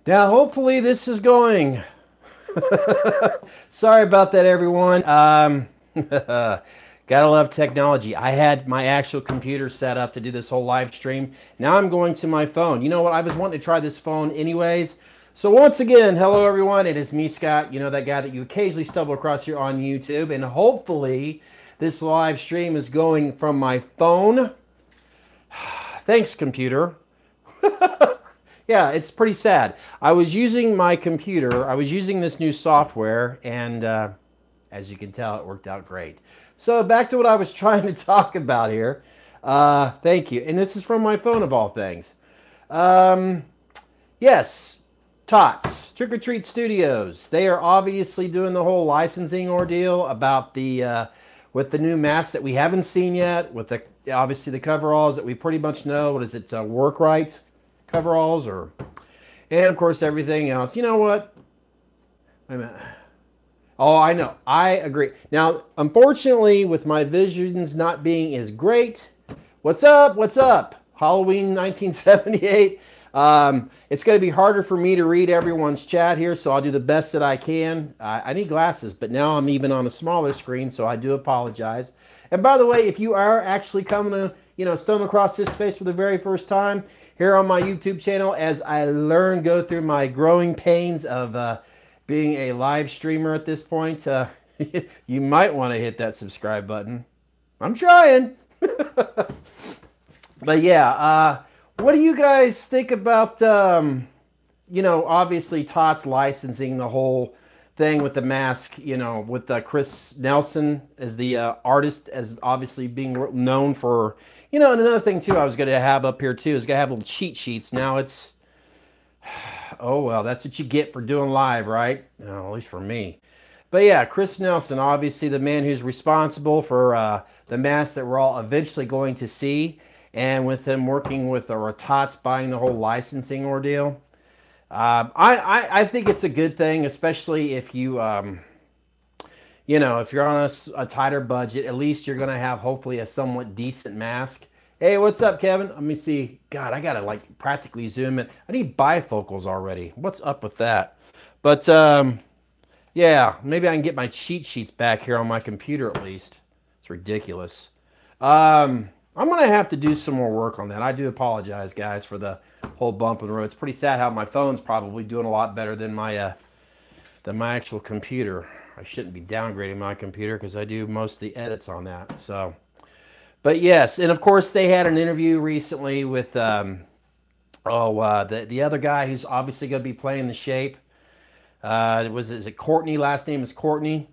Now, hopefully this is going. Sorry about that, everyone. Gotta love technology. I had my actual computer set up to do this whole live stream. Now I'm going to my phone. You know what? I was wanting to try this phone anyways. So once again, hello everyone. It is me, Scott. You know, that guy that you occasionally stumble across here on YouTube. And hopefully this live stream is going from my phone. Thanks, computer. Yeah, it's pretty sad. I was using my computer. I was using this new software, and as you can tell, it worked out great. So back to what I was trying to talk about here. Thank you. And this is from my phone, of all things. Yes, TOTS, Trick or Treat Studios. They are obviously doing the whole licensing ordeal about the with the new masks that we haven't seen yet, with the obviously the coveralls that we pretty much know. What is it? Work right coveralls, or and of course everything else. You know what? Wait a minute. Oh, I know. I agree. Now, unfortunately, with my visions not being as great, what's up? What's up? Halloween 1978. It's going to be harder for me to read everyone's chat here, so I'll do the best that I can. I need glasses, but now I'm even on a smaller screen, so I do apologize. And by the way, if you are actually coming to, stumble across this space for the very first time here on my YouTube channel, as I go through my growing pains of being a live streamer at this point, you might want to hit that subscribe button. I'm trying. But yeah, what do you guys think about, obviously TOTS licensing the whole thing with the mask, with Chris Nelson as the artist, as obviously being known for, and another thing too I was going to have up here too is going to have little cheat sheets. Now it's, oh well, that's what you get for doing live, right? No, at least for me. But yeah, Chris Nelson, obviously the man who's responsible for the mask that we're all eventually going to see, and with him working with TOTS buying the whole licensing ordeal. I think it's a good thing, especially if you, if you're on a tighter budget, at least you're going to have hopefully a somewhat decent mask. Hey, what's up, Kevin? Let me see. God, I got to like practically zoom in. I need bifocals already. What's up with that? But, yeah, maybe I can get my cheat sheets back here on my computer at least. It's ridiculous. I'm going to have to do some more work on that. I do apologize, guys, for the whole bump in the road. It's pretty sad how my phone's probably doing a lot better than my actual computer. I shouldn't be downgrading my computer because I do most of the edits on that. So, but yes, and of course they had an interview recently with the other guy who's obviously going to be playing the Shape. Is it Courtney? Last name is Courtney,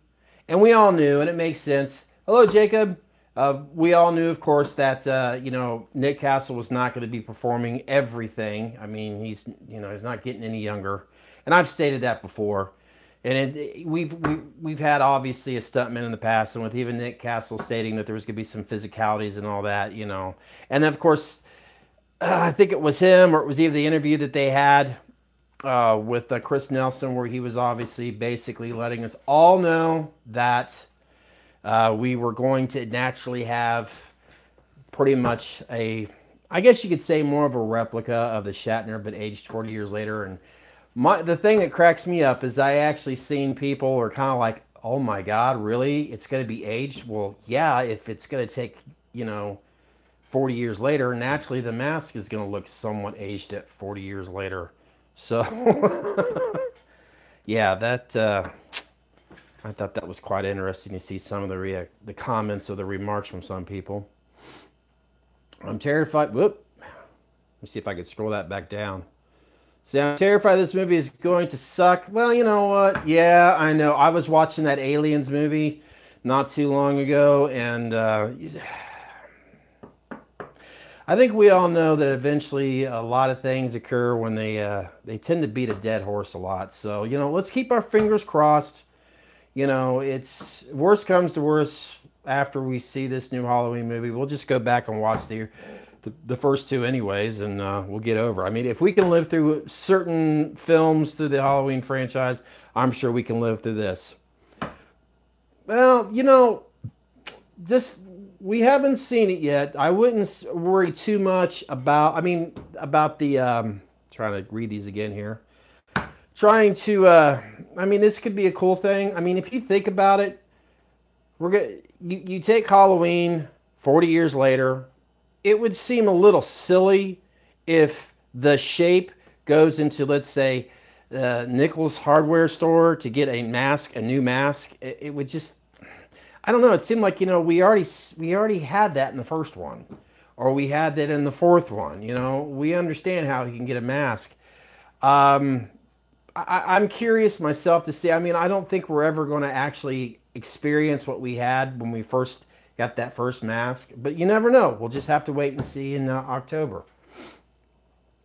and we all knew, and it makes sense. Hello, Jacob. We all knew, of course, that Nick Castle was not going to be performing everything. I mean, he's not getting any younger, and I've stated that before. And we've had obviously a stuntman in the past, and with even Nick Castle stating that there was going to be some physicalities and all that, And then of course, I think it was him, or it was either the interview that they had with Chris Nelson, where he was obviously basically letting us all know that we were going to naturally have pretty much I guess you could say more of a replica of the Shatner, but aged 40 years later. And the thing that cracks me up is I actually seen people are kind of like, oh my God, really? It's going to be aged? Well, yeah, if it's going to take, 40 years later, naturally the mask is going to look somewhat aged at 40 years later. So, yeah, that... I thought that was quite interesting to see some of the comments or the remarks from some people. I'm terrified. Whoop. Let me see if I can scroll that back down. See, I'm terrified this movie is going to suck. Well, you know what? Yeah, I know. I was watching that Aliens movie not too long ago, and I think we all know that eventually a lot of things occur when they tend to beat a dead horse a lot. So, let's keep our fingers crossed. It's worst comes to worst after we see this new Halloween movie. We'll just go back and watch the first two anyways, and we'll get over. I mean, if we can live through certain films through the Halloween franchise, I'm sure we can live through this. Well, we haven't seen it yet. I wouldn't worry too much about, about the, trying to read these again here. trying to, I mean, this could be a cool thing. I mean, if you think about it, you take Halloween 40 years later, it would seem a little silly if the shape goes into, let's say, Nichols hardware store to get a mask, a new mask. It would just, I don't know. It seemed like, you know, we already had that in the first one, or we had that in the fourth one. You know, we understand how you can get a mask. I'm curious myself to see. I mean, I don't think we're ever going to actually experience what we had when we first got that first mask, but you never know. We'll just have to wait and see in October.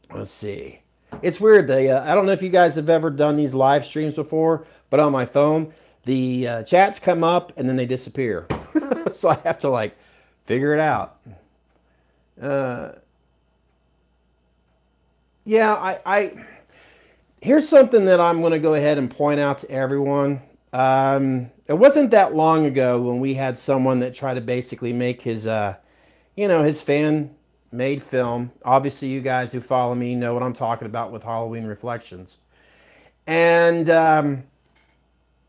Let's see. It's weird. I don't know if you guys have ever done these live streams before, but on my phone, the chats come up and then they disappear. So I have to like figure it out. Yeah, here's something that I'm going to go ahead and point out to everyone. It wasn't that long ago when we had someone that tried to basically make his, you know, his fan-made film. Obviously, you guys who follow me know what I'm talking about with Halloween Reflections. And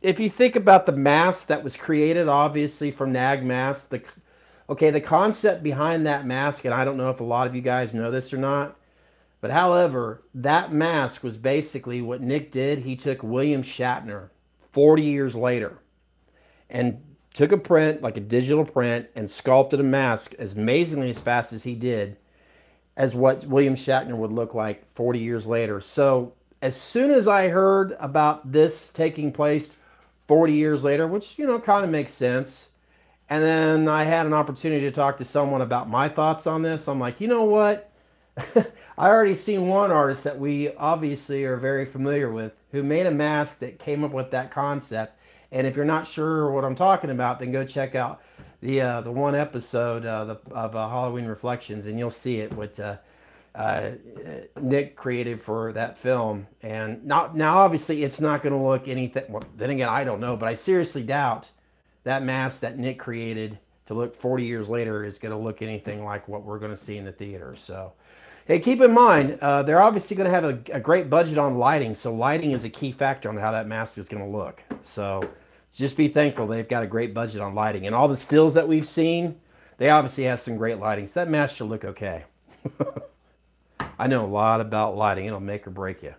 if you think about the mask that was created, obviously, from Nag Mask, the concept behind that mask, and I don't know if a lot of you guys know this or not, but however, that mask was basically what Nick did. He took William Shatner 40 years later and took a print, like a digital print, and sculpted a mask as amazingly as fast as he did as what William Shatner would look like 40 years later. So as soon as I heard about this taking place 40 years later, which, you know, kind of makes sense, and then I had an opportunity to talk to someone about my thoughts on this, I'm like, you know what? I already seen one artist that we obviously are very familiar with who made a mask that came up with that concept. And if you're not sure what I'm talking about, then go check out the one episode of Halloween Reflections, and you'll see it what Nick created for that film. And now obviously it's not going to look anything. Well, then again, I don't know, but I seriously doubt that mask that Nick created to look 40 years later is going to look anything like what we're going to see in the theater. So, hey, keep in mind, they're obviously going to have a great budget on lighting, so lighting is a key factor on how that mask is going to look. So just be thankful they've got a great budget on lighting. And all the stills that we've seen, they obviously have some great lighting, so that mask should look okay. I know a lot about lighting. It'll make or break you.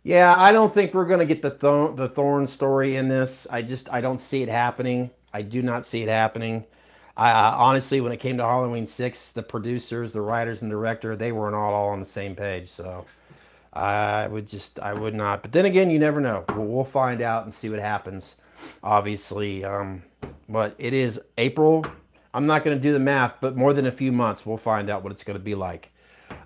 Yeah, I don't think we're going to get the Thorn story in this. I don't see it happening. I do not see it happening. Honestly, when it came to Halloween 6, the producers, the writers, and director, they weren't all on the same page. So I would not. But then again, you never know. We'll find out and see what happens. Obviously, but it is April. I'm not going to do the math, but more than a few months, we'll find out what it's going to be like.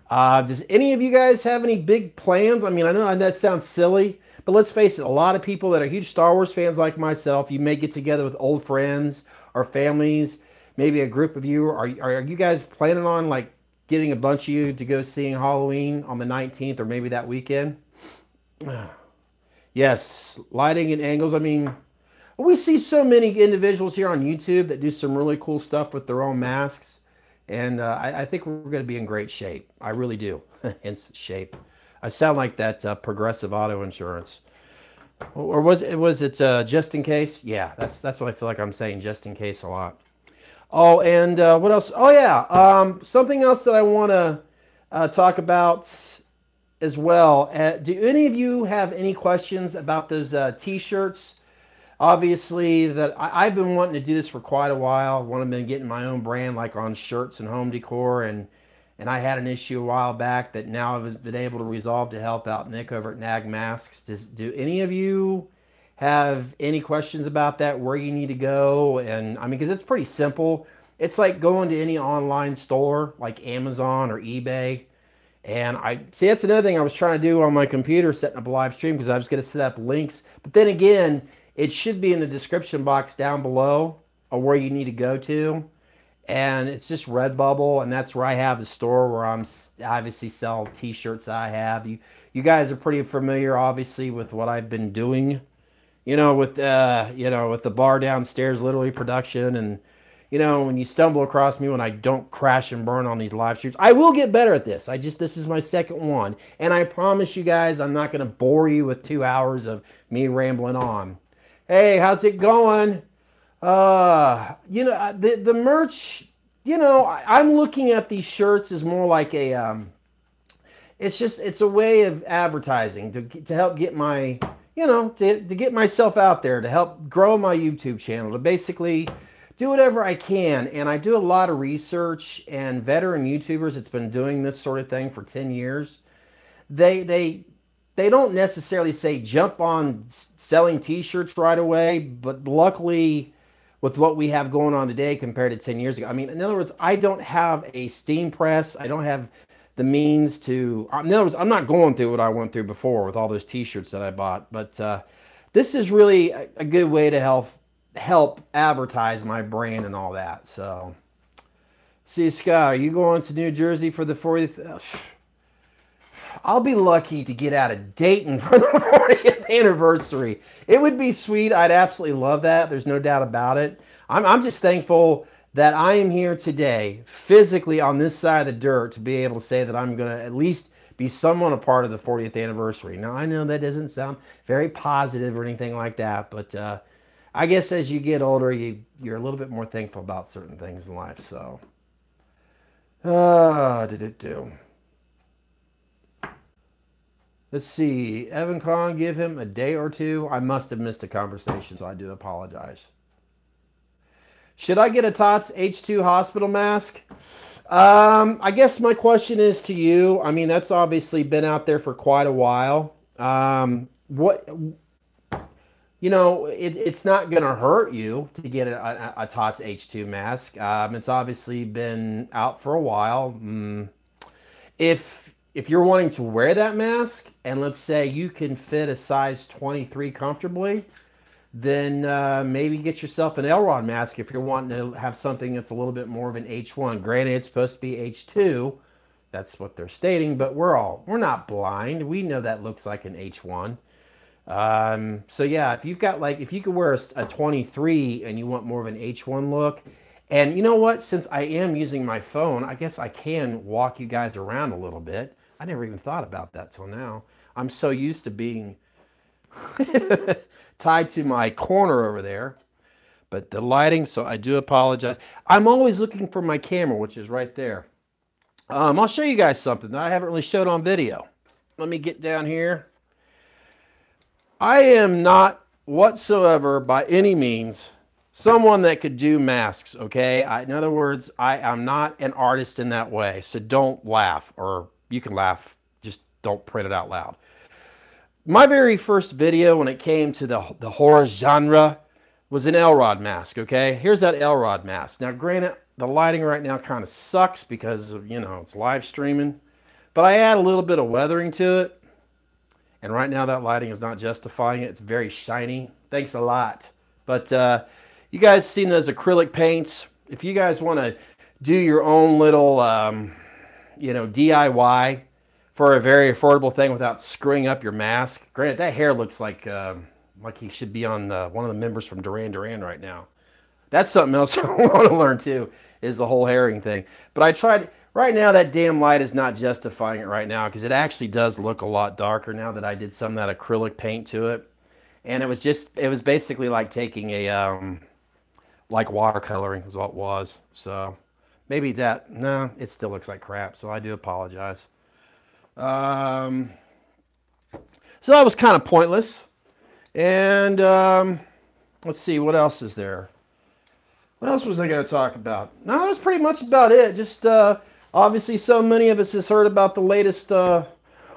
Does any of you guys have any big plans? I mean, I know that sounds silly, but let's face it, a lot of people that are huge Star Wars fans like myself, you may get together with old friends or families, maybe a group of you. Are you guys planning on like getting a bunch of you to go seeing Halloween on the 19th or maybe that weekend? Yes, lighting and angles. I mean, we see so many individuals here on YouTube that do some really cool stuff with their own masks. And I think we're going to be in great shape. I really do. Hence shape. I sound like that Progressive Auto Insurance. Or was it just in case? Yeah, that's what I feel like I'm saying, just in case a lot. Oh, and what else? Oh, yeah. Something else that I want to talk about as well. Do any of you have any questions about those T-shirts? Obviously, that I've been wanting to do this for quite a while. I've wanted to get my own brand, like on shirts and home decor, and I had an issue a while back that now I've been able to resolve to help out Nick over at Nag Masks. Do any of you have any questions about that? Where you need to go? And I mean, because it's pretty simple. It's like going to any online store, like Amazon or eBay. And see, that's another thing I was trying to do on my computer, setting up a live stream, because I was going to set up links. But then again, it should be in the description box down below of where you need to go to. And it's just Redbubble, and that's where I have the store where I obviously sell T-shirts I have. You guys are pretty familiar, obviously, with what I've been doing, with the bar downstairs, literally production, and you know, when you stumble across me when I don't crash and burn on these live streams. I will get better at this. This is my second one. And I promise you guys, I'm not going to bore you with 2 hours of me rambling on. Hey, how's it going? You know, the merch, you know, I'm looking at these shirts as more like a, it's a way of advertising to help get my, you know, to get myself out there, to help grow my YouTube channel, to basically do whatever I can. And I do a lot of research, and veteran YouTubers that's been doing this sort of thing for 10 years, they don't necessarily say jump on selling t-shirts right away, but luckily with what we have going on today compared to 10 years ago, I mean, in other words, I don't have a steam press. I don't have the means to, in other words, I'm not going through what I went through before with all those t-shirts that I bought, but this is really a good way to help advertise my brand and all that. So, see, Scott, are you going to New Jersey for the 40th? I'll be lucky to get out of Dayton for the 40th anniversary. It would be sweet. I'd absolutely love that. There's no doubt about it. I'm just thankful that I am here today, physically on this side of the dirt, to be able to say that I'm going to at least be somewhat a part of the 40th anniversary. Now, I know that doesn't sound very positive or anything like that, but I guess as you get older, you're a little bit more thankful about certain things in life. So, let's see. Evan Kong, give him a day or two. I must have missed a conversation, so I do apologize. Should I get a TOTS H2 hospital mask? I guess my question is to you. I mean, that's obviously been out there for quite a while. You know, it's not going to hurt you to get a TOTS H2 mask. It's obviously been out for a while. If you're wanting to wear that mask, and let's say you can fit a size 23 comfortably, then maybe get yourself an LROD mask if you're wanting to have something that's a little bit more of an H1. Granted, it's supposed to be H2. That's what they're stating, but we're not blind. We know that looks like an H1. So yeah, if you've got if you could wear a 23 and you want more of an H1 look, and you know what, since I am using my phone, I guess I can walk you guys around a little bit. I never even thought about that till now. I'm so used to being tied to my corner over there, but the lighting, so I do apologize. I'm always looking for my camera, which is right there. I'll show you guys something that I haven't really showed on video. Let me get down here. I am not whatsoever by any means someone that could do masks, okay? In other words, I'm not an artist in that way, so don't laugh, or you can laugh, just don't print it out loud. My very first video when it came to the horror genre was an LROD mask, okay? Here's that LROD mask. Now, granted, the lighting right now kind of sucks because of, you know, it's live streaming, but I add a little bit of weathering to it, and right now that lighting is not justifying it. It's very shiny. Thanks a lot. But you guys seen those acrylic paints? If you guys want to do your own little, you know, DIY for a very affordable thing without screwing up your mask. Granted, that hair looks like he should be on one of the members from Duran Duran right now. That's something else I want to learn too, is the whole herring thing. But I tried, right now that damn light is not justifying it right now, because it actually does look a lot darker now that I did some of that acrylic paint to it. And it was basically like taking a, like watercoloring is what it was. So maybe that, no, it still looks like crap, so I do apologize. So that was kind of pointless. And let's see, what else is there? What else was I going to talk about? No, that was pretty much about it. Just obviously so many of us has heard about the latest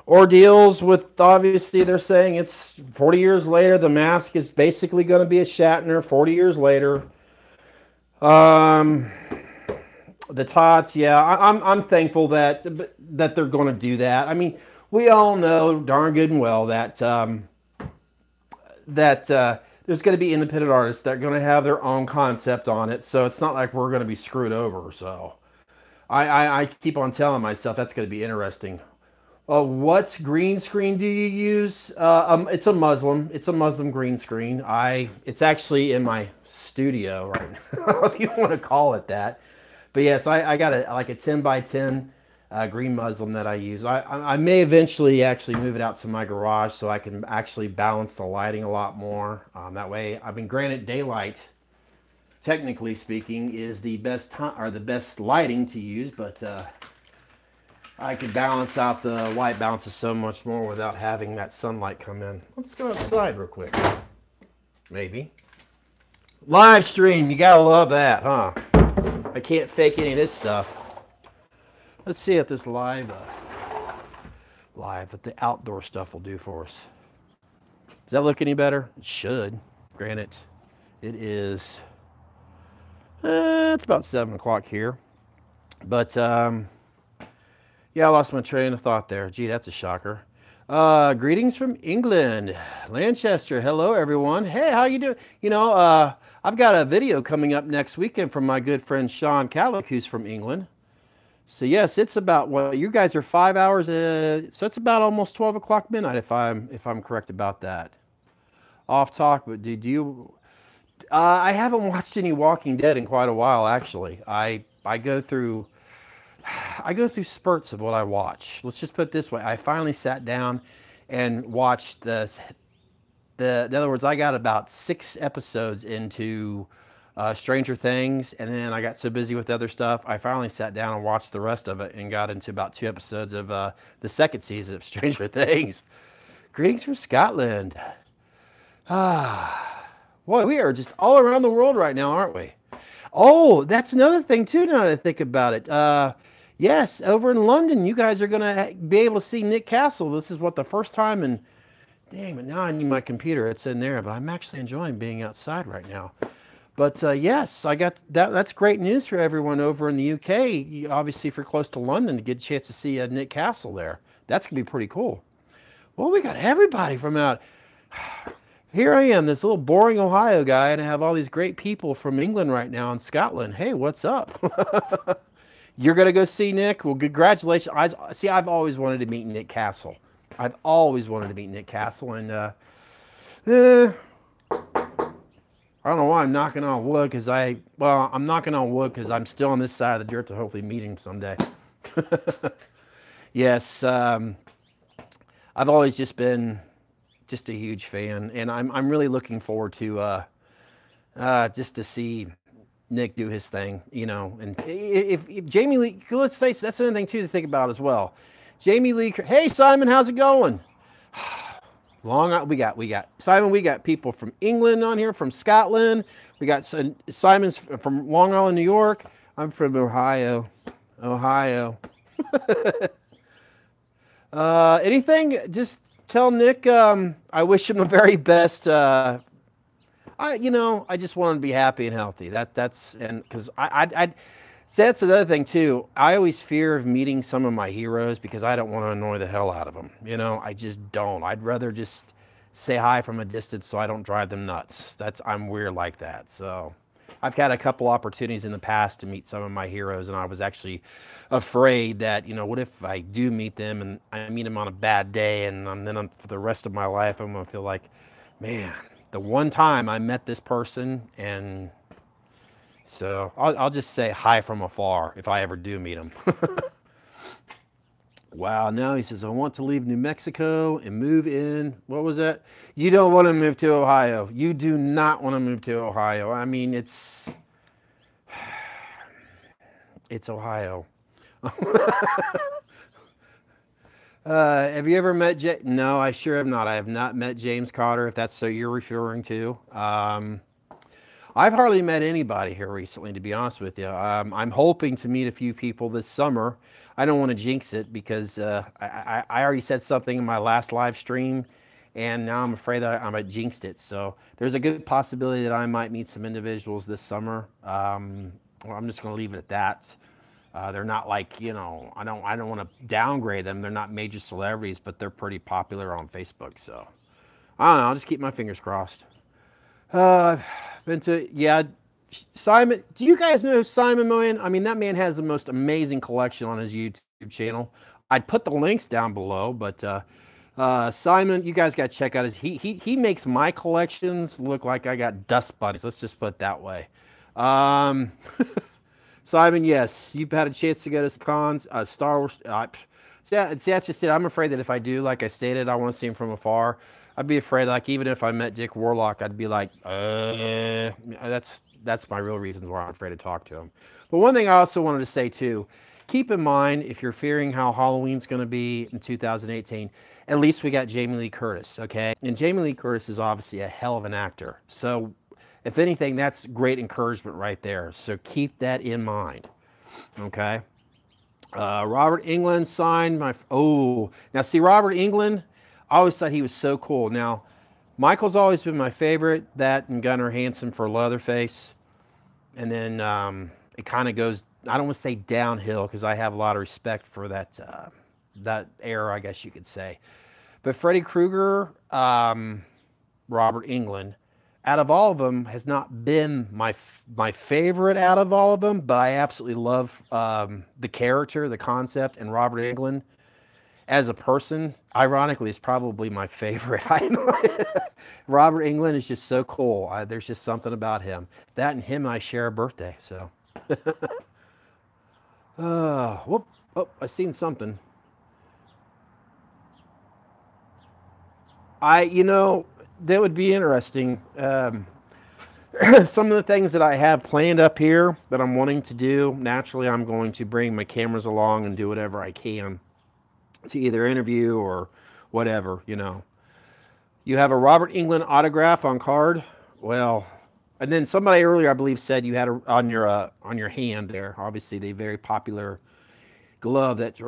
ordeals with, obviously they're saying it's 40 years later, the mask is basically going to be a Shatner 40 years later. The TOTS, yeah, I'm thankful that they're going to do that. I mean, we all know darn good and well that there's going to be independent artists that are going to have their own concept on it. So it's not like we're going to be screwed over. So I keep on telling myself that's going to be interesting. What green screen do you use? It's a Muslim. It's a Muslim green screen. It's actually in my studio right now, if you want to call it that. But yes, I got like a 10 by 10 green Muslim that I use. I may eventually actually move it out to my garage so I can actually balance the lighting a lot more. That way, I mean, granted, daylight, technically speaking, is the best time or the best lighting to use, but I could balance out the white balances so much more without having that sunlight come in. Let's go outside real quick. Maybe. Live stream, you gotta love that, huh? I can't fake any of this stuff. Let's see if this live what the outdoor stuff will do for us. Does that look any better? It should. Granted, it is. It's about 7 o'clock here, but yeah, I lost my train of thought there. Gee, that's a shocker. Greetings from England, Lancaster. Hello, everyone. Hey, how you doing? You know, I've got a video coming up next weekend from my good friend Sean Callick, who's from England. So yes, it's about, well, you guys are 5 hours. So it's about almost 12 o'clock midnight, if I'm correct about that. Off talk, but did you? I haven't watched any Walking Dead in quite a while, actually. I go through spurts of what I watch. Let's just put it this way. I finally sat down and watched in other words, I got about 6 episodes into Stranger Things, and then I got so busy with other stuff, I finally sat down and watched the rest of it and got into about 2 episodes of the 2nd season of Stranger Things. Greetings from Scotland. Boy, we are just all around the world right now, aren't we? Oh, that's another thing too, now that I think about it. Yes, over in London, you guys are going to be able to see Nick Castle. This is what, the first time in, dang, but now I need my computer. It's in there, but I'm actually enjoying being outside right now. But yes, I got that. That's great news for everyone over in the UK. Obviously, if you're close to London, to get a chance to see Nick Castle there. That's going to be pretty cool. Well, we got everybody from out. Here I am, this little boring Ohio guy, and I have all these great people from England right now and Scotland. Hey, what's up? You're going to go see Nick? Well, congratulations. I've always wanted to meet Nick Castle. I've always wanted to meet Nick Castle, and I don't know why I'm knocking on wood, because I'm knocking on wood because I'm still on this side of the dirt to hopefully meet him someday. Yes, I've always just been a huge fan, and I'm really looking forward to just to see Nick do his thing, you know. And if Jamie Lee, let's say that's another thing too to think about as well. Jamie Lee, hey Simon, how's it going? We got Simon. We got people from England on here, from Scotland. We got Simon's from Long Island, New York. I'm from Ohio. Anything? Just tell Nick I wish him the very best. I just want him to be happy and healthy. That's because that's another thing too. I always fear of meeting some of my heroes because I don't want to annoy the hell out of them. You know, I just don't. I'd rather just say hi from a distance so I don't drive them nuts. I'm weird like that. So I've had a couple opportunities in the past to meet some of my heroes, and I was actually afraid that, you know, what if I do meet them and I meet them on a bad day, and then for the rest of my life I'm gonna feel like, man, the one time I met this person. And so I'll just say hi from afar if I ever do meet him. Wow, now he says, I want to leave New Mexico and move in. What was that? You don't want to move to Ohio. You do not want to move to Ohio. I mean, it's Ohio. Have you ever met No, I sure have not. I have not met James Cotter, if that's so you're referring to. I've hardly met anybody here recently, to be honest with you. I'm hoping to meet a few people this summer. I don't want to jinx it because I already said something in my last live stream, and now I'm afraid that I might jinxed it. So there's a good possibility that I might meet some individuals this summer. Well, I'm just going to leave it at that. They're not like, you know, I don't want to downgrade them. They're not major celebrities, but they're pretty popular on Facebook. So I don't know. I'll just keep my fingers crossed. I've been to, yeah, Simon. Do you guys know Simon Moyen? I mean, that man has the most amazing collection on his YouTube channel. I'd put the links down below, but Simon, you guys got to check out his. He makes my collections look like I got dust bunnies. Let's just put it that way. Simon, yes, you've had a chance to go to cons. Star Wars. See, that's just it. I'm afraid that if I do, like I stated, I want to see him from afar. I'd be afraid, like, even if I met Dick Warlock, I'd be like, that's my real reasons why I'm afraid to talk to him. But one thing I also wanted to say too, keep in mind, if you're fearing how Halloween's going to be in 2018, at least we got Jamie Lee Curtis, okay? And Jamie Lee Curtis is obviously a hell of an actor. So if anything, that's great encouragement right there. So keep that in mind, okay? Robert Englund signed my, now see, Robert Englund, I always thought he was so cool. Now, Michael's always been my favorite, that and Gunnar Hansen for Leatherface. And then it kind of goes, I don't want to say downhill, because I have a lot of respect for that that era, I guess you could say. But Freddy Krueger, Robert Englund, out of all of them, has not been my favorite out of all of them, but I absolutely love the character, the concept, and Robert Englund as a person, ironically, is probably my favorite. Robert Englund is just so cool. There's just something about him. That and him, I share a birthday, so. Whoop, oh, I seen something. You know, that would be interesting. Some of the things that I have planned up here that I'm wanting to do, naturally I'm going to bring my cameras along and do whatever I can to either interview or whatever, you know. You have a Robert Englund autograph on card. Well, and then somebody earlier, I believe, said you had on your hand there, obviously the very popular glove that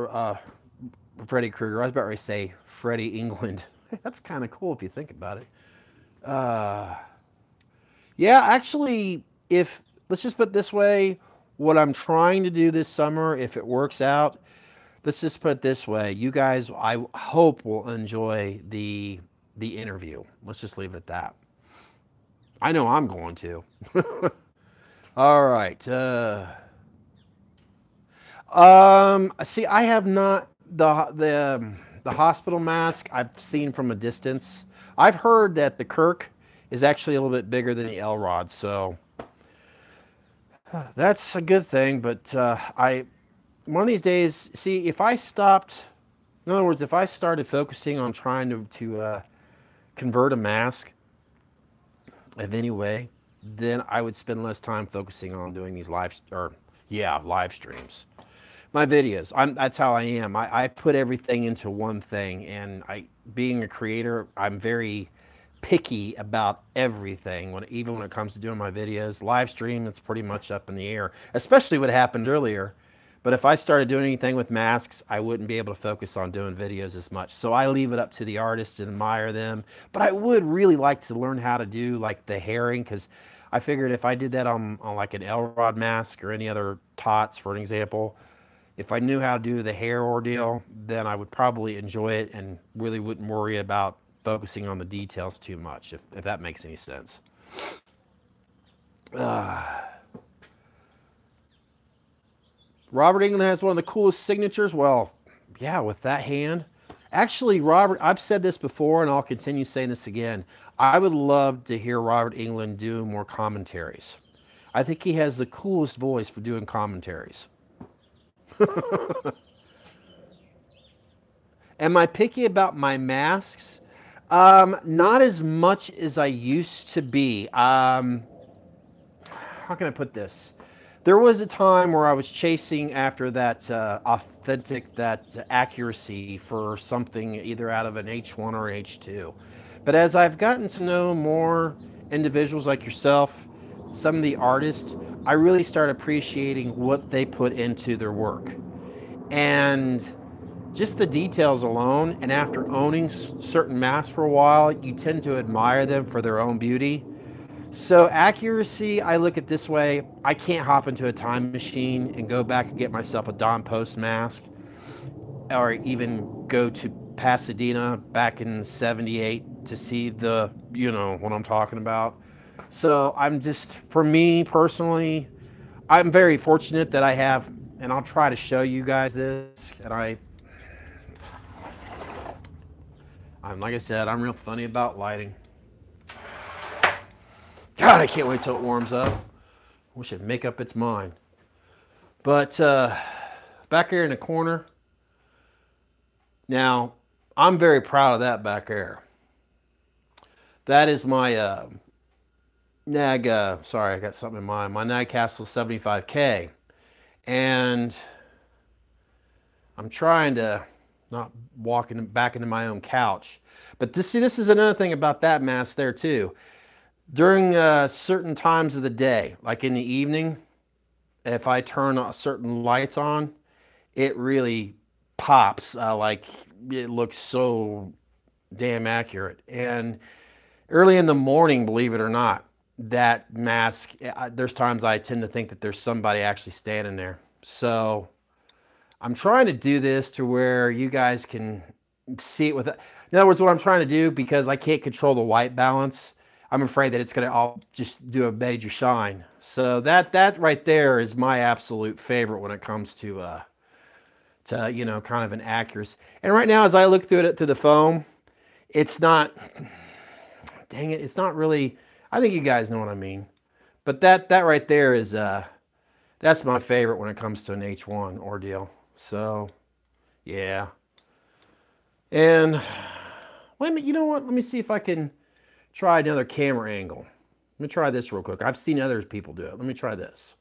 Freddy Krueger. I was about to say Freddy Englund. That's kind of cool if you think about it. Yeah, actually, let's just put it this way, what I'm trying to do this summer, if it works out, let's just put it this way, you guys, I hope, will enjoy the interview. Let's just leave it at that. I know I'm going to. All right. See, I have not the hospital mask. I've seen from a distance. I've heard that the Kirk is actually a little bit bigger than the Elrod, so that's a good thing. But one of these days, see, if I stopped, in other words, if I started focusing on trying to convert a mask of any way, then I would spend less time focusing on doing these live streams. My videos, that's how I am. I put everything into one thing, and being a creator, I'm very picky about everything. Even when it comes to doing my videos, live stream, it's pretty much up in the air, especially what happened earlier. But if I started doing anything with masks, I wouldn't be able to focus on doing videos as much. So I leave it up to the artists and admire them. But I would really like to learn how to do like the hairing, because I figured if I did that on like an Elrod mask or any other Tots, for an example, if I knew how to do the hair ordeal, then I would probably enjoy it and really wouldn't worry about focusing on the details too much, if that makes any sense. Robert Englund has one of the coolest signatures. Well, yeah, with that hand. Actually, Robert, I've said this before, and I'll continue saying this again. I would love to hear Robert Englund do more commentaries. I think he has the coolest voice for doing commentaries. Am I picky about my masks? Not as much as I used to be. How can I put this? There was a time where I was chasing after that authentic, that accuracy for something either out of an H1 or H2. But as I've gotten to know more individuals like yourself, some of the artists, I really start appreciating what they put into their work. And just the details alone, and after owning certain masks for a while, you tend to admire them for their own beauty. So accuracy, I look at this way, I can't hop into a time machine and go back and get myself a Don Post mask, or even go to Pasadena back in '78 to see the, you know, what I'm talking about. So I'm just, for me personally, I'm very fortunate that I have, and I'll try to show you guys this, and Like I said, I'm real funny about lighting. God, I can't wait till it warms up. Wish it'd make up its mind. But back here in the corner, now I'm very proud of that back there. That is my Nag, sorry, I got something in mind. My Nag Castle 75K. And I'm trying to not walk back into my own couch. But this is another thing about that mask there too. During certain times of the day, like in the evening, if I turn certain lights on, it really pops. Like it looks so damn accurate. And early in the morning, believe it or not, that mask, there's times I tend to think that there's somebody actually standing there. So I'm trying to do this to where you guys can see it with it. In other words, what I'm trying to do, because I can't control the white balance, I'm afraid that it's going to all just do a major shine. So that right there is my absolute favorite when it comes to you know, kind of an accuracy. And right now, as I look through it through the foam, it's not, dang it, it's not really, I think you guys know what I mean. But that right there is, that's my favorite when it comes to an H1 ordeal. So, yeah. And, wait a minute, you know what? Let me see if I can try another camera angle. Let me try this real quick. I've seen other people do it. Let me try this.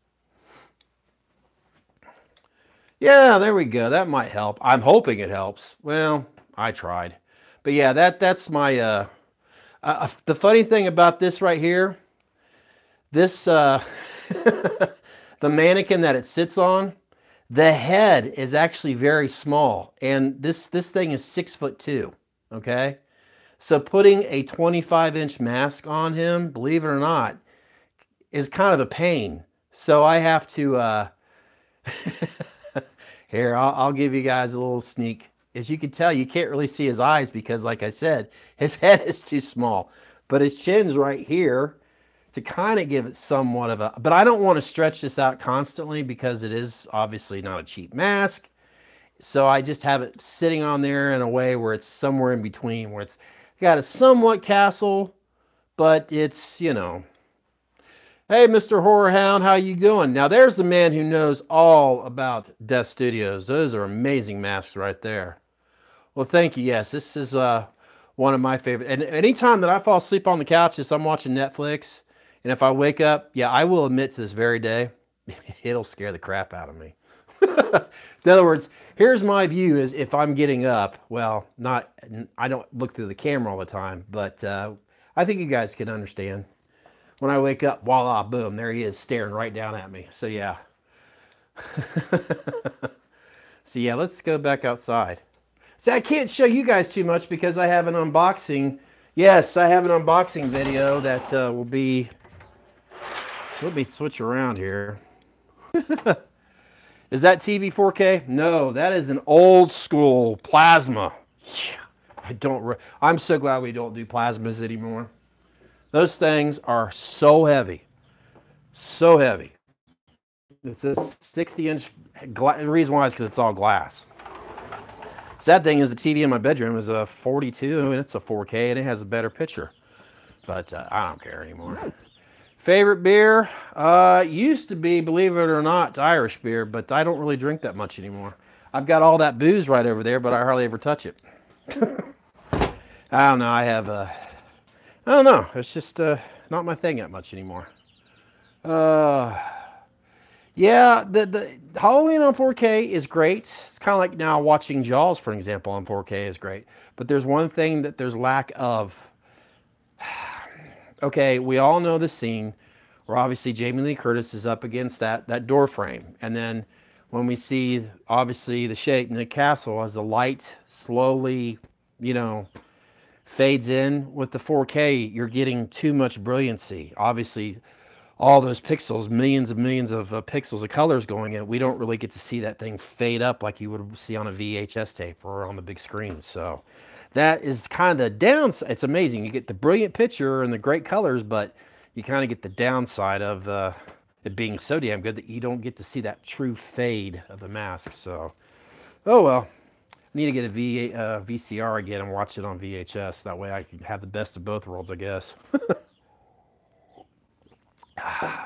Yeah, there we go. That might help. I'm hoping it helps. Well, I tried. But yeah, that's my, the funny thing about this right here, this, the mannequin that it sits on, the head is actually very small. And this thing is 6'2", okay? So putting a 25-inch mask on him, believe it or not, is kind of a pain. So I have to, here, I'll give you guys a little sneak. As you can tell, you can't really see his eyes because, like I said, his head is too small. But his chin's right here to kind of give it somewhat of a... But I don't want to stretch this out constantly because it is obviously not a cheap mask. So I just have it sitting on there in a way where it's somewhere in between, where it's got a somewhat castle, but it's, you know... Hey, Mr. Horror Hound, how you doing? Now, there's the man who knows all about Death Studios. Those are amazing masks right there. Well, thank you. Yes, this is one of my favorite. And anytime that I fall asleep on the couch, as I'm watching Netflix, and if I wake up, yeah, I will admit to this very day, it'll scare the crap out of me. In other words, here's my view is if I'm getting up, well, I don't look through the camera all the time, but I think you guys can understand. When I wake up, voila, boom, there he is staring right down at me. So yeah. So yeah, let's go back outside. See, I can't show you guys too much because I have an unboxing. Yes, I have an unboxing video that will be, let me switch around here. Is that TV 4K? No, that is an old school plasma. I'm so glad we don't do plasmas anymore. Those things are so heavy. So heavy. It's a 60-inch glass. The reason why is because it's all glass. Sad thing is the TV in my bedroom is a 42 and it's a 4K and it has a better picture. But I don't care anymore. Favorite beer? Used to be, believe it or not, Irish beer, but I don't really drink that much anymore. I've got all that booze right over there, but I hardly ever touch it. I don't know. I don't know. It's just not my thing that much anymore. Yeah, the Halloween on 4K is great. It's kind of like now watching Jaws, for example, on 4K is great. But there's one thing that there's lack of. Okay, we all know the scene where obviously Jamie Lee Curtis is up against that door frame. And then when we see, obviously, the shape in the castle as the light slowly, you know, fades in with the 4K, you're getting too much brilliancy. Obviously, all those pixels, millions and millions of pixels of colors going in, we don't really get to see that thing fade up like you would see on a VHS tape or on the big screen. So that is kind of the downside. It's amazing. You get the brilliant picture and the great colors, but you kind of get the downside of it being so damn good that you don't get to see that true fade of the mask. So, oh well. Need to get a VCR again and watch it on VHS. That way I can have the best of both worlds, I guess.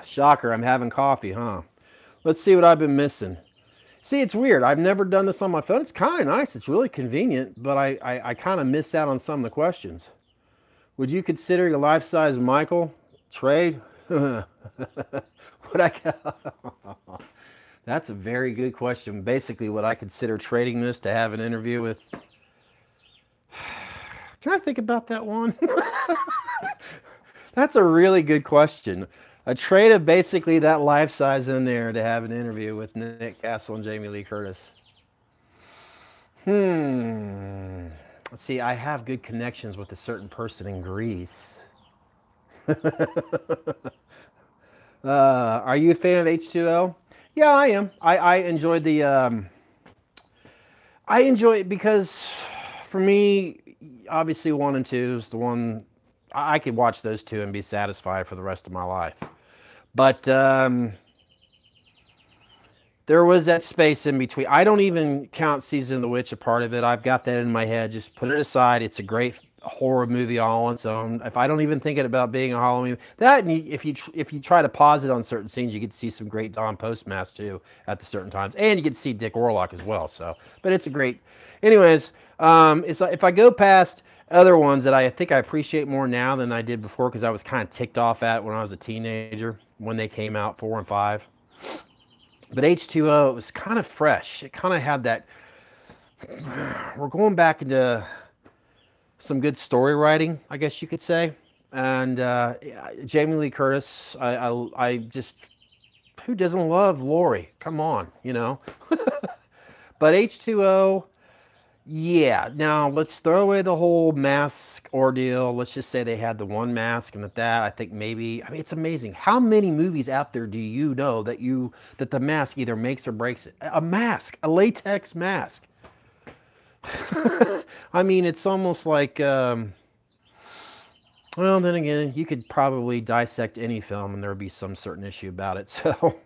Shocker, I'm having coffee, huh? Let's see what I've been missing. See, it's weird. I've never done this on my phone. It's kind of nice. It's really convenient, but I kind of miss out on some of the questions. Would you consider a life-size Michael trade? Would I? That's a very good question. Basically, would I consider trading this to have an interview with? Can I think about that one? That's a really good question. A trade of basically that life size in there to have an interview with Nick Castle and Jamie Lee Curtis. Let's see, I have good connections with a certain person in Greece. Are you a fan of H2O? Yeah, I am. I enjoyed the... I enjoy it because, for me, obviously 1 and 2 is the one... I could watch those 2 and be satisfied for the rest of my life. But there was that space in between. I don't even count Season of the Witch a part of it. I've got that in my head. Just put it aside. It's a great horror movie all on its own. If I don't even think it about being a Halloween, that, and if you try to pause it on certain scenes, you get to see some great Don Postmaster too at the certain times, and you get to see Dick Warlock as well. So, but it's a great. Anyways, it's like if I go past other ones that I think I appreciate more now than I did before, because I was kind of ticked off at when I was a teenager when they came out, 4 and 5. But H2O, it was kind of fresh. It kind of had that. We're going back into some good story writing, I guess you could say. And Jamie Lee Curtis, I just, who doesn't love Lori? Come on, you know. But H2O, yeah. Now let's throw away the whole mask ordeal. Let's just say they had the one mask, and at that, I think maybe, I mean, it's amazing. How many movies out there do you know that the mask either makes or breaks it? A mask, a latex mask. I mean, it's almost like, well, then again, you could probably dissect any film and there would be some certain issue about it. So,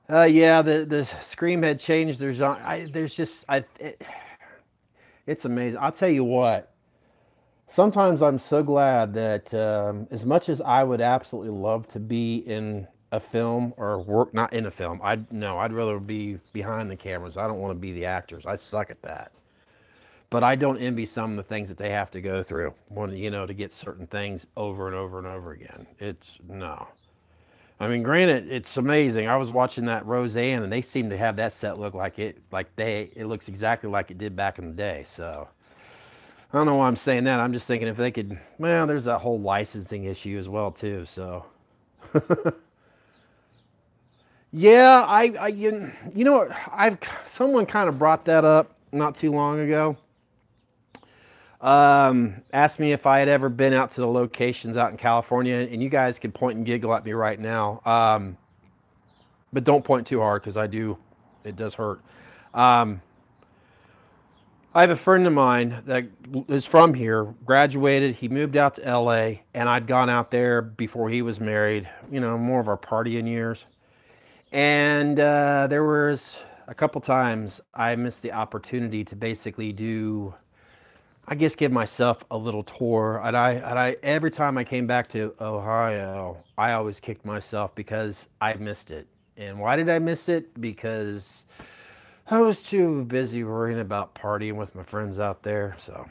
yeah, the Scream had changed their genre. It's amazing. I'll tell you what, sometimes I'm so glad that as much as I would absolutely love to be in a film or work, not in a film, I'd rather be behind the cameras. I don't want to be the actors. I suck at that. But I don't envy some of the things that they have to go through when, you know, to get certain things over and over and over again. It's, no. I mean, granted, it's amazing. I was watching that Roseanne, and they seem to have that set look like it looks exactly like it did back in the day. So I don't know why I'm saying that. I'm just thinking if they could, well, there's that whole licensing issue as well too. So yeah, you know, someone kind of brought that up not too long ago. Asked me if I had ever been out to the locations out in California, and you guys can point and giggle at me right now. But don't point too hard, because it does hurt. I have a friend of mine that is from here, graduated, he moved out to LA, and I'd gone out there before he was married, you know, more of our partying years. And there was a couple times I missed the opportunity to basically do, I guess, give myself a little tour. And I every time I came back to Ohio, I always kicked myself because I missed it. And why did I miss it? Because I was too busy worrying about partying with my friends out there. So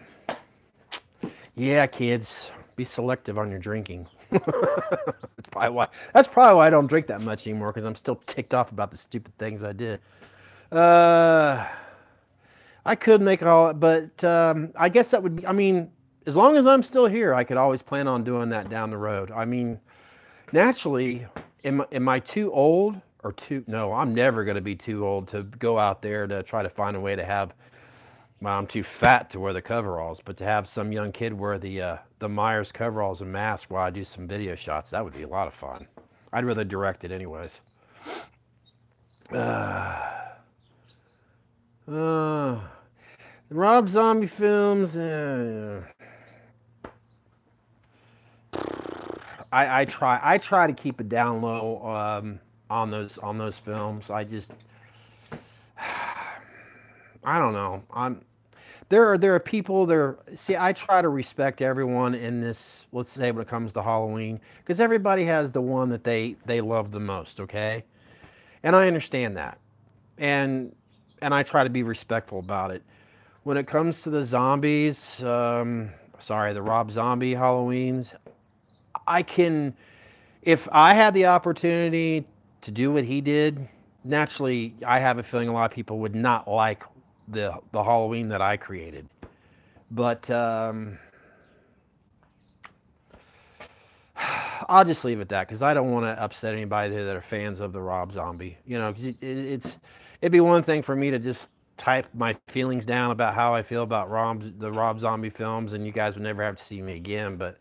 yeah, kids, be selective on your drinking. That's probably why I don't drink that much anymore, because I'm still ticked off about the stupid things I did. I could make it all, but I guess that would be, I mean, as long as I'm still here, I could always plan on doing that down the road. I mean, naturally, am I too old or too, no, I'm never going to be too old to go out there to try to find a way to have, well, I'm too fat to wear the coveralls, but to have some young kid wear the Myers coveralls and mask while I do some video shots, that would be a lot of fun. I'd rather direct it anyways. Rob Zombie films. I try to keep it down low on those films. I don't know. there are people there. See, I try to respect everyone in this. Let's say when it comes to Halloween, because everybody has the one that they love the most. Okay, and I understand that, and and I try to be respectful about it. When it comes to the zombies, sorry, the Rob Zombie Halloweens, I can, if I had the opportunity to do what he did, naturally, I have a feeling a lot of people would not like the Halloween that I created. But I'll just leave it at that because I don't want to upset anybody that are fans of the Rob Zombie. You know, 'cause it'd be one thing for me to just type my feelings down about how I feel about the Rob Zombie films, and you guys would never have to see me again. But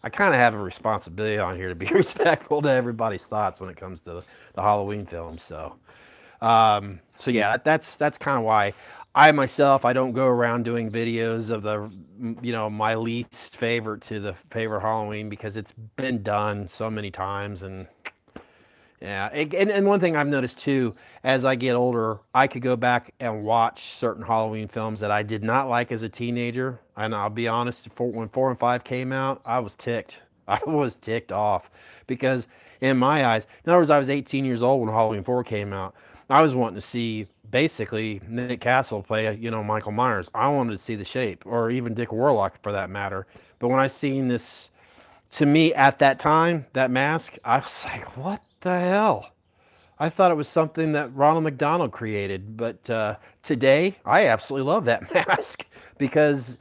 I kind of have a responsibility on here to be respectful to everybody's thoughts when it comes to the Halloween films. So yeah, that's kind of why I myself, I don't go around doing videos of my least favorite to the favorite Halloween because it's been done so many times. And yeah, and one thing I've noticed too, as I get older, I could go back and watch certain Halloween films that I did not like as a teenager. And I'll be honest, when 4 and 5 came out, I was ticked. I was ticked off because in my eyes, in other words, I was 18 years old when Halloween 4 came out. I was wanting to see basically Nick Castle play, Michael Myers. I wanted to see The Shape, or even Dick Warlock for that matter. But when I seen this, to me at that time, that mask, I was like, what the hell? I thought it was something that Ronald McDonald created. But today, I absolutely love that mask because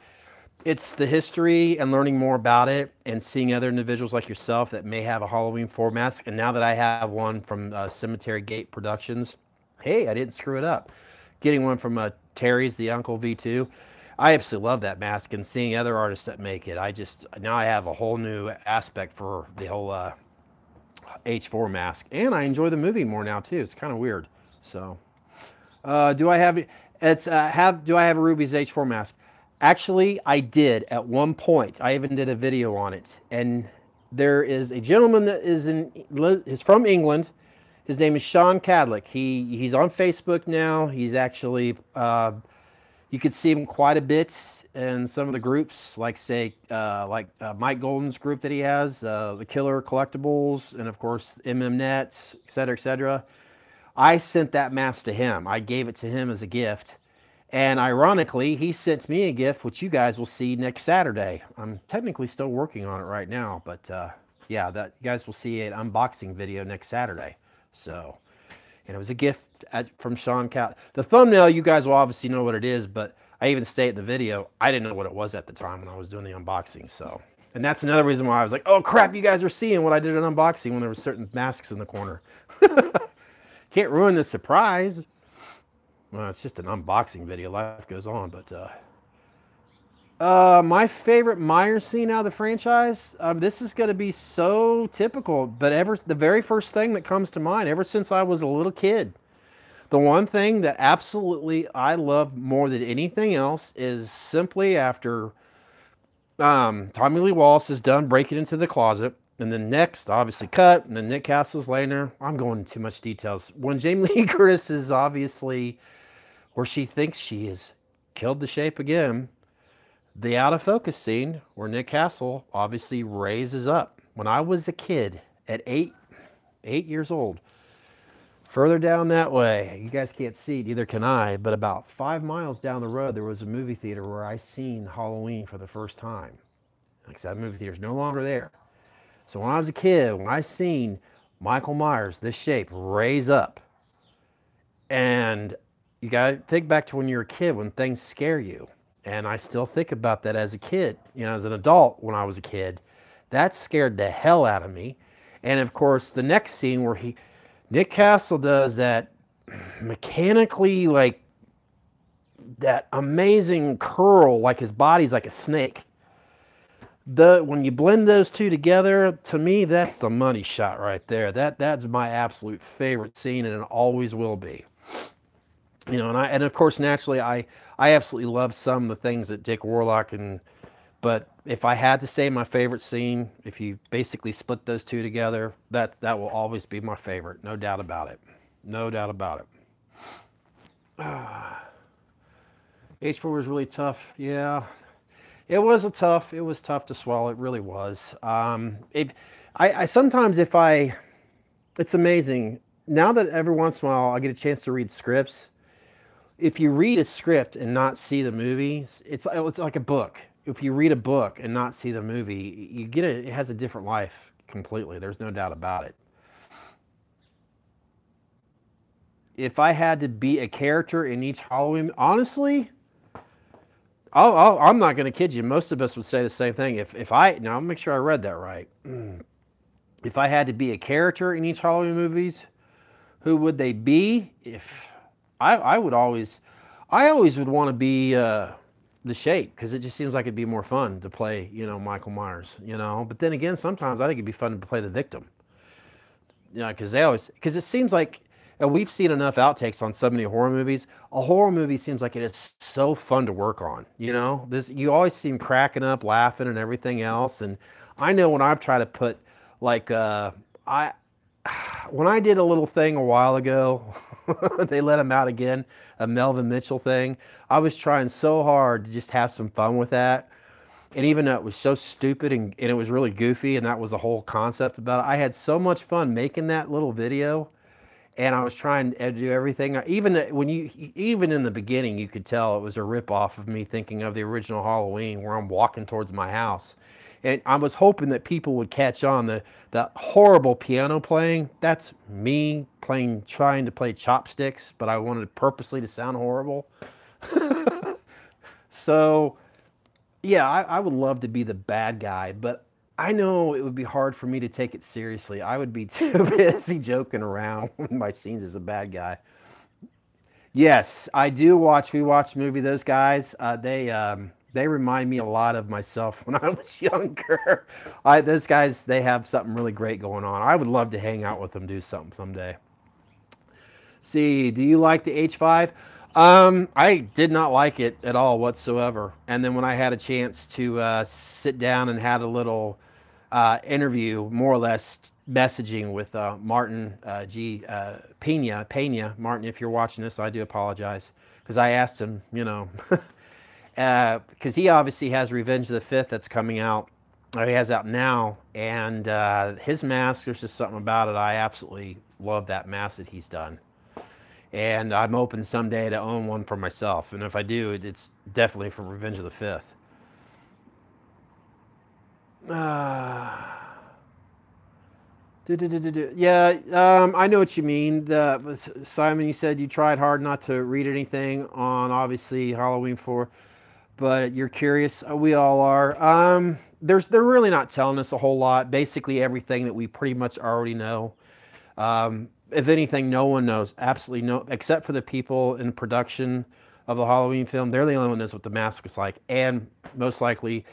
it's the history and learning more about it and seeing other individuals like yourself that may have a Halloween 4 mask. And now that I have one from Cemetery Gate Productions, hey, I didn't screw it up. Getting one from Terry's, the Uncle V2. I absolutely love that mask, and seeing other artists that make it, now I have a whole new aspect for the whole H4 mask, and I enjoy the movie more now too. It's kind of weird. So, do I have a Ruby's H4 mask? Actually, I did at one point. I even did a video on it, and there is a gentleman that is from England. His name is Sean Cadlick. He's on Facebook now. He's actually, you could see him quite a bit in some of the groups, like Mike Golden's group that he has, the Killer Collectibles, and of course MMNet, et cetera, et cetera. I sent that mask to him. I gave it to him as a gift. And ironically, he sent me a gift, which you guys will see next Saturday. I'm technically still working on it right now, but yeah, you guys will see an unboxing video next Saturday. So, and it was a gift from Sean Cal. The thumbnail, you guys will obviously know what it is, but I even state in the video, I didn't know what it was at the time when I was doing the unboxing. So, and that's another reason why I was like, oh crap, you guys are seeing what I did in unboxing when there were certain masks in the corner. Can't ruin the surprise. Well, it's just an unboxing video. Life goes on, but my favorite Myers scene out of the franchise, this is going to be so typical, but the very first thing that comes to mind, ever since I was a little kid, the one thing that absolutely I love more than anything else is simply after Tommy Lee Wallace is done breaking into the closet, and then next, obviously cut, and then Nick Castle's laying there. I'm going into too much details. When Jamie Lee Curtis is obviously where she thinks she has killed the Shape again, the out of focus scene where Nick Castle obviously raises up. When I was a kid at 8 years old, further down that way, you guys can't see it, neither can I, but about 5 miles down the road, there was a movie theater where I seen Halloween for the first time. Like I said, that movie theater's no longer there. So when I was a kid, when I seen Michael Myers, this Shape, raise up, and you got to think back to when you were a kid, when things scare you. And I still think about that as a kid, as an adult when I was a kid. That scared the hell out of me. And of course, the next scene where Nick Castle does that mechanically, like that amazing curl, like his body's like a snake. When you blend those two together, to me, that's the money shot right there. That's my absolute favorite scene, and it always will be. And of course, naturally, I absolutely love some of the things that Dick Warlock but if I had to say my favorite scene, if you basically split those two together, that will always be my favorite. No doubt about it. No doubt about it. H4 was really tough. Yeah, it was tough. It was tough to swallow. It really was. I sometimes if I, it's amazing. Now that every once in a while I get a chance to read scripts, if you read a script and not see the movies, it's like a book. If you read a book and not see the movie, you get it. It has a different life completely. There's no doubt about it. If I had to be a character in each Halloween, honestly, I'm not going to kid you. Most of us would say the same thing. Now I'll make sure I read that right. If I had to be a character in each Halloween movies, who would they be? If I would always, I always would want to be the Shape, because it just seems like it'd be more fun to play, Michael Myers, But then again, sometimes I think it'd be fun to play the victim, because it seems like, and we've seen enough outtakes on so many horror movies. A horror movie seems like it is so fun to work on. You always seem cracking up, laughing, and everything else. And I know when I've tried to put like when I did a little thing a while ago, they let him out again, a Melvin Mitchell thing. I was trying so hard to just have some fun with that. And even though it was so stupid and it was really goofy, and that was the whole concept about it, I had so much fun making that little video. And I was trying to do everything. Even in the beginning, you could tell it was a ripoff of me thinking of the original Halloween, where I'm walking towards my house. And I was hoping that people would catch on the horrible piano playing. That's me trying to play chopsticks, but I wanted purposely to sound horrible. So, yeah, I would love to be the bad guy, but I know it would be hard for me to take it seriously. I would be too busy joking around with my scenes as a bad guy. Yes, I do watch. We watch the movie. Those guys, they remind me a lot of myself when I was younger. Those guys, they have something really great going on. I would love to hang out with them, do something someday. See, do you like the H5? I did not like it at all whatsoever. And then when I had a chance to sit down and had a little interview, more or less messaging with Martin Pena. Martin, if you're watching this, I do apologize, because I asked him, because he obviously has Revenge of the 5th that's coming out, or he has out now, and his mask, there's just something about it. I absolutely love that mask that he's done. And I'm hoping someday to own one for myself. And if I do, it's definitely for Revenge of the 5th. Yeah, I know what you mean. Simon, you said you tried hard not to read anything on, obviously, Halloween 4, but you're curious. We all are. They're really not telling us a whole lot. Basically, everything that we pretty much already know. If anything, no one knows. Absolutely no, except for the people in production of the Halloween film. They're the only one that knows what the mask is like. And most likely,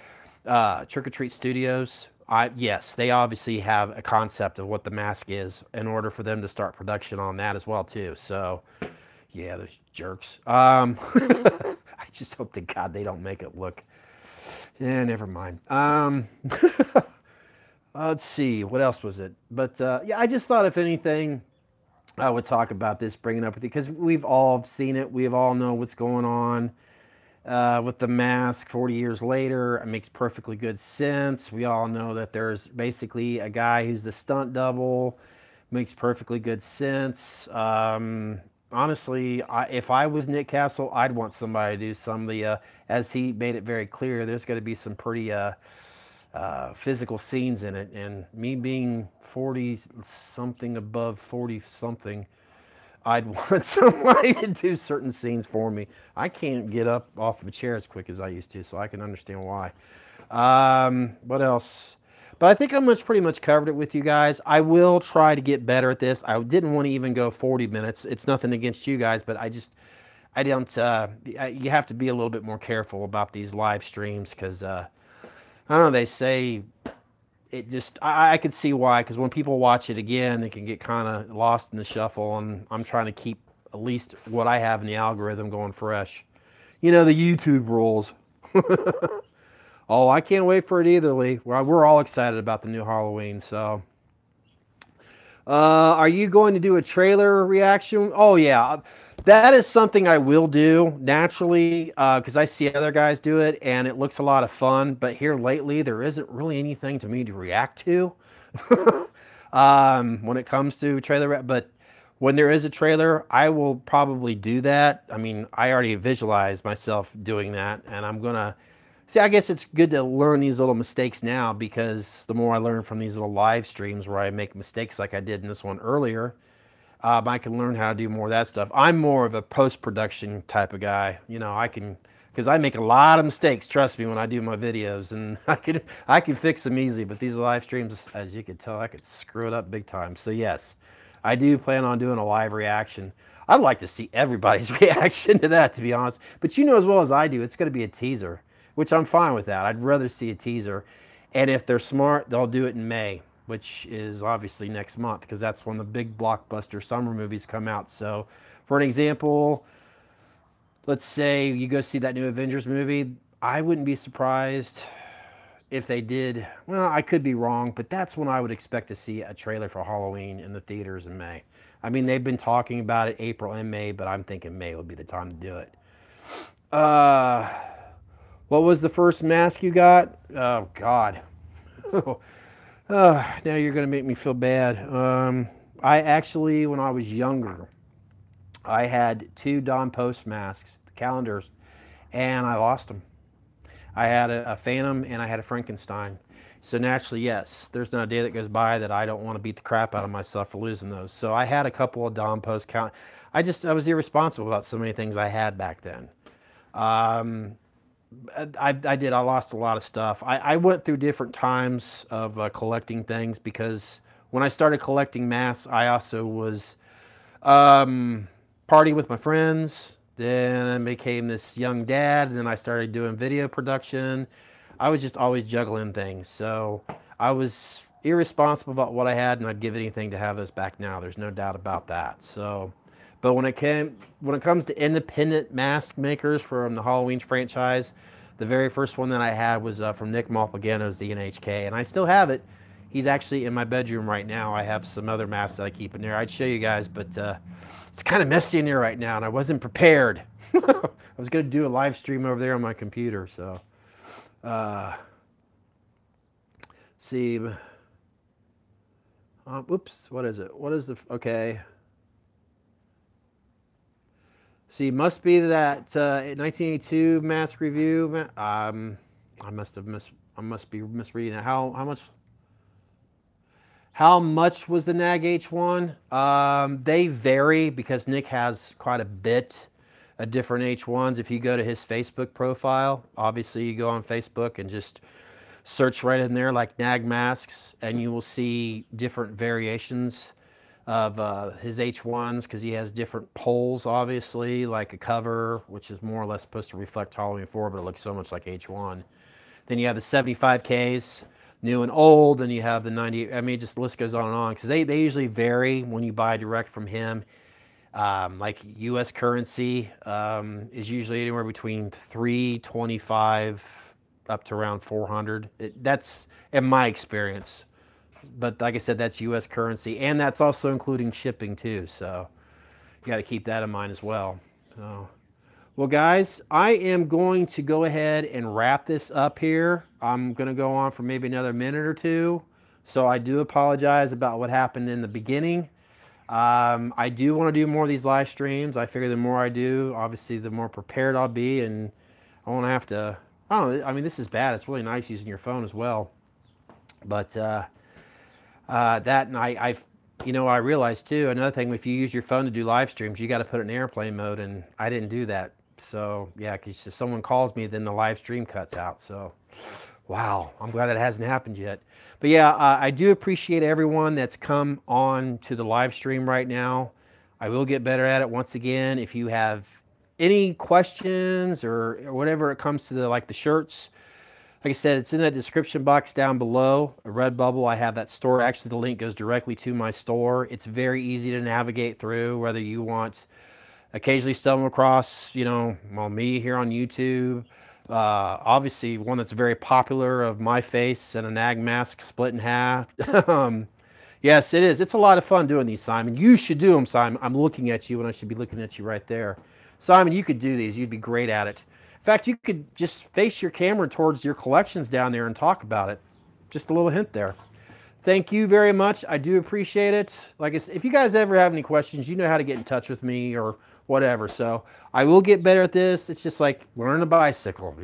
Trick or Treat Studios. Yes, they obviously have a concept of what the mask is in order for them to start production on that as well, too. So, yeah, those jerks. I just hope to God they don't make it look... Yeah, never mind. Let's see, what else was it? But, yeah, I just thought, if anything, I would talk about this, bring it up with you, because we've all seen it. We all know what's going on with the mask 40 years later. It makes perfectly good sense. We all know that there's basically a guy who's the stunt double. Makes perfectly good sense. Honestly, if I was Nick Castle, I'd want somebody to do some of the, as he made it very clear, there's going to be some pretty physical scenes in it. And me being 40-something, above 40-something, I'd want somebody to do certain scenes for me. I can't get up off of a chair as quick as I used to, so I can understand why. What else? But I think I'm pretty much covered it with you guys. I will try to get better at this. I didn't want to even go 40 minutes. It's nothing against you guys, but I don't, you have to be a little bit more careful about these live streams, because, I don't know, they say... It just, I could see why, because when people watch it again, they can get kind of lost in the shuffle, and I'm trying to keep at least what I have in the algorithm going fresh. You know, the YouTube rules. Oh, I can't wait for it either, Lee. We're all excited about the new Halloween, so. Are you going to do a trailer reaction? Oh, yeah. That is something I will do naturally because I see other guys do it and it looks a lot of fun. But here lately, there isn't really anything to me to react to when it comes to trailer. But when there is a trailer, I will probably do that. I mean, I already visualize myself doing that, and I'm gonna see. I guess it's good to learn these little mistakes now because the more I learn from these little live streams where I make mistakes like I did in this one earlier. I can learn how to do more of that stuff. I'm more of a post-production type of guy. You know, I can, because I make a lot of mistakes, trust me, when I do my videos, and I can fix them easily. But these live streams, as you can tell, I could screw it up big time. So yes, I do plan on doing a live reaction. I'd like to see everybody's reaction to that, to be honest. But you know as well as I do, it's going to be a teaser, which I'm fine with that. I'd rather see a teaser. And if they're smart, they'll do it in May, which is obviously next month because that's when the big blockbuster summer movies come out. So for an example, let's say you go see that new Avengers movie. I wouldn't be surprised if they did. Well, I could be wrong, but that's when I would expect to see a trailer for Halloween in the theaters in May. I mean, they've been talking about it April and May, but I'm thinking May would be the time to do it. What was the first mask you got? Oh, God. Now you're going to make me feel bad. I actually, when I was younger, I had 2 Don Post masks, calendars, and I lost them. I had a Phantom and I had a Frankenstein. So naturally, yes, there's not a day that goes by that I don't want to beat the crap out of myself for losing those. So I had a couple of Don Post count. I was irresponsible about so many things I had back then. I lost a lot of stuff. I went through different times of collecting things because when I started collecting masks, I also was partying with my friends. Then I became this young dad, and then I started doing video production. I was just always juggling things. So I was irresponsible about what I had, and I'd give anything to have those back now. There's no doubt about that. So, but when it comes to independent mask makers from the Halloween franchise, the very first one that I had was from Nick Malpagano's the NHK, and I still have it. He's actually in my bedroom right now. I have some other masks that I keep in there. I'd show you guys, but it's kind of messy in here right now, and I wasn't prepared. I was going to do a live stream over there on my computer, so. See. Whoops, what is it? What is the, okay. See, must be that 1982 mask review. I must be misreading it. How much was the NAG H1? They vary because Nick has quite a bit of different H1s. If you go to his Facebook profile, obviously you go on Facebook and just search right in there like NAG masks, and you will see different variations of his H1s because he has different poles, obviously, like a cover, which is more or less supposed to reflect Halloween 4, but it looks so much like H1. Then you have the 75Ks, new and old, then you have the 90, I mean, just the list goes on because they usually vary when you buy direct from him. Like US currency is usually anywhere between $325 up to around $400. That's in my experience. But like I said, that's US currency, and that's also including shipping too. So you got to keep that in mind as well. So, well, guys, I am going to go ahead and wrap this up here. I'm going to go on for maybe another minute or two. So I do apologize about what happened in the beginning. I do want to do more of these live streams. I figure the more I do, obviously, the more prepared I'll be, and I won't have to, I don't know, I mean, this is bad. It's really nice using your phone as well. But that, and you know, I realized too, another thing, if you use your phone to do live streams, you got to put it in airplane mode, and I didn't do that. So yeah, because if someone calls me, then the live stream cuts out. So wow, I'm glad that hasn't happened yet. But yeah, I do appreciate everyone that's come on to the live stream right now. I will get better at it once again. If you have any questions or whatever it comes to the shirts, like I said, it's in that description box down below. A Redbubble, I have that store. Actually, the link goes directly to my store. It's very easy to navigate through, whether you want occasionally stumble across, you know, well, me here on YouTube. Obviously, one that's very popular of my face and a NAG mask split in half. Yes, it is. It's a lot of fun doing these, Simon. You should do them, Simon. I'm looking at you, and I should be looking at you right there. Simon, you could do these. You'd be great at it. In fact, you could just face your camera towards your collections down there and talk about it. Just a little hint there. Thank you very much. I do appreciate it. Like I said, if you guys ever have any questions, you know how to get in touch with me or whatever. So I will get better at this. It's just like learning a bicycle.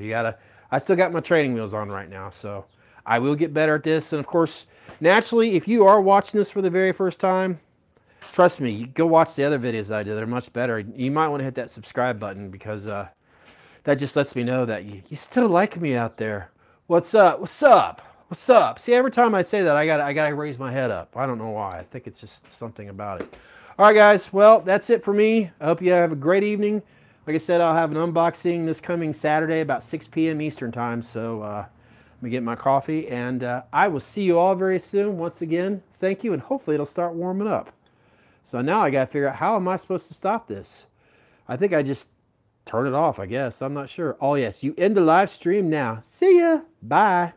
I still got my training wheels on right now, so I will get better at this. And of course, naturally, if you are watching this for the very first time, trust me, go watch the other videos that I did. They're much better. You might want to hit that subscribe button because that just lets me know that you still like me out there. What's up? What's up? What's up? See, every time I say that, I gotta raise my head up. I don't know why. I think it's just something about it. All right, guys. Well, that's it for me. I hope you have a great evening. Like I said, I'll have an unboxing this coming Saturday about 6 p.m. Eastern time. So let me get my coffee, and I will see you all very soon. Once again, thank you, and hopefully it'll start warming up. So now I gotta figure out, how am I supposed to stop this? I think I just turn it off, I guess. I'm not sure. Oh, yes, you end the live stream now. See ya. Bye.